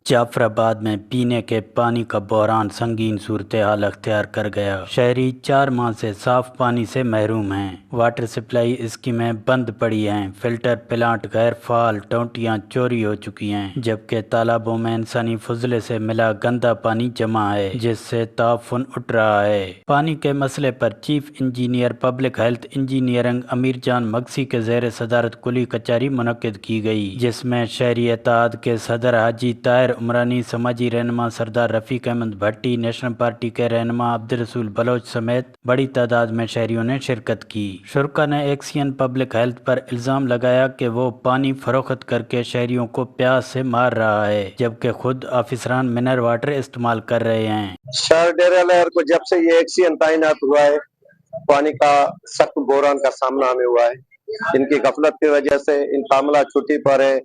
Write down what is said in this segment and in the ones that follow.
जाफराबाद में पीने के पानी का बहरान संगीन सूरत-ए-हाल अख्तियार कर गया। शहरी 4 माह से साफ पानी से महरूम हैं। वाटर सप्लाई स्कीमें बंद पड़ी हैं। फिल्टर प्लांट गैर फाल, टोंटियां चोरी हो चुकी हैं, जबकि तालाबों में इंसानी फजले से मिला गंदा पानी जमा है, जिससे ताफुन उठ रहा है। पानी के मसले पर chief engineer public health engineering अमीर जान मगसी के ज़ेर सदारत कुली कचहरी मुनक्किद की गई, जिसमें शहरी इत्तेहाद के सदर हाजी ताहिर उमरानी, समाजी रहनुमा सरदार रफ़ीक अहमद भट्टी, नेशनल पार्टी के रहनुमा अब्दुल रसूल बलोच समेत बड़ी तादाद में शहरियों ने शिरकत की। शुरका ने एक्सियन पब्लिक हेल्थ पर इल्ज़ाम लगाया कि वो पानी फरोख्त करके शहरियों को प्यास से मार रहा है, जबकि खुद ऑफिसरान मिनरल वाटर इस्तेमाल कर रहे हैं। शहर डेरा लहर को जब से ये एक्सियन तैनात हुआ है, पानी का सख्त बहरान का सामना हमें हुआ है। इनकी गफलत की वजह से इन कामला छुट्टी पर है,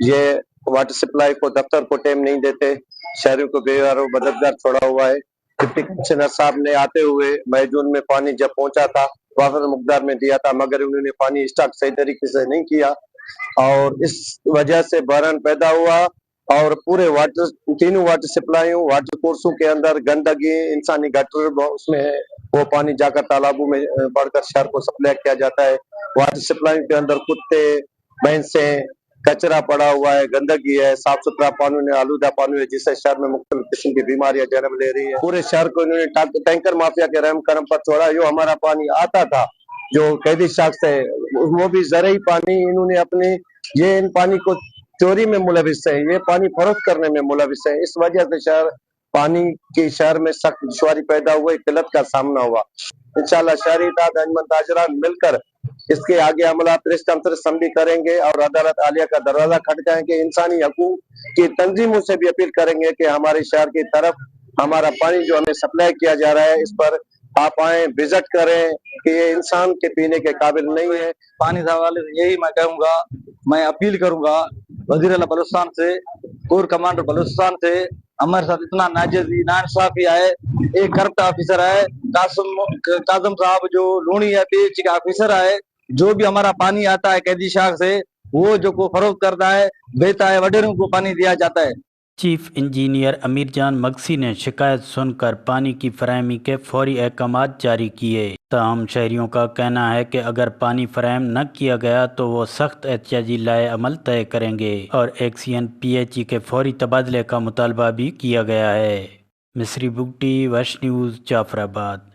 ये वाटर सप्लाई को दफ्तर को टाइम नहीं देते, शहरों को बेवारो मददगार छोड़ा हुआ है। डिप्टी कमिश्नर साहब ने आते हुए मई जून में पानी जब पहुंचा था वाफर मुकदार में दिया था, मगर उन्होंने पानी स्टॉक सही तरीके से नहीं किया और इस वजह से बहरान पैदा हुआ और पूरे तीनों वाटर सप्लाइयों वाटर कोर्सों के अंदर गंदगी, इंसानी गटर उसमें है, वो पानी जाकर तालाबों में पड़कर शहर को सप्लाई किया जाता है। वाटर सप्लाई के अंदर कुत्ते, भैंसे, कचरा पड़ा हुआ है, गंदगी है, साफ सुथरा पानी नहीं, आलूदा पानी है, जिससे शहर में मुख्तलिफ किस्म की बीमारियां जन्म ले रही है। पूरे शहर को इन्होंने टैंकर माफिया के रहम करम पर छोड़ा। जो हमारा पानी आता था, जो कैदी शख्स है, वो भी ज़रूरी पानी इन्होंने अपने ये इन पानी को चोरी में मुलविस है, ये पानी फरोख्त करने में मुलविस है। इस वजह से शहर में सख्त दुश्वारी पैदा हुई, किल्लत का सामना हुआ। इंशाल्लाह शहरी इत्तेहाद अंजुमन ताजरान मिलकर इसके आगे अमला प्रेस कॉन्फ्रेंस हम भी करेंगे और अदालत आलिया का दरवाजा खटकाएंगे। इंसानी हकूक की तंजीमों से भी अपील करेंगे कि हमारे शहर की तरफ हमारा पानी जो हमें सप्लाई किया जा रहा है, इस पर आप आए, विजिट करें कि ये इंसान के पीने के काबिल नहीं है। पानी के हवाले से यही मैं कहूँगा, मैं अपील करूंगा वजीर आला बलूचिस्तान से, कोर कमांडर बलूचिस्तान से, हमारे साथ इतना नाइंसाफी है। एक करप्ट ऑफिसर है काजम साहब, जो लूणी या पीएचई का ऑफिसर है, जो भी हमारा पानी आता है कैदी शाख से, वो जो को फरोख्त करता है, बेचता है, वडेरों को पानी दिया जाता है। चीफ इंजीनियर अमीर जान मगसी ने शिकायत सुनकर पानी की फराहमी के फौरी अहकामात जारी किए। ताहम शहरियों का कहना है कि अगर पानी फराहम न किया गया तो वो सख्त एहतियाजी लाए अमल तय करेंगे और एक्सियन पीएचई के फौरी तबादले का मुतालबा भी किया गया है। मिस्री बुगटी, वश न्यूज़, जाफराबाद।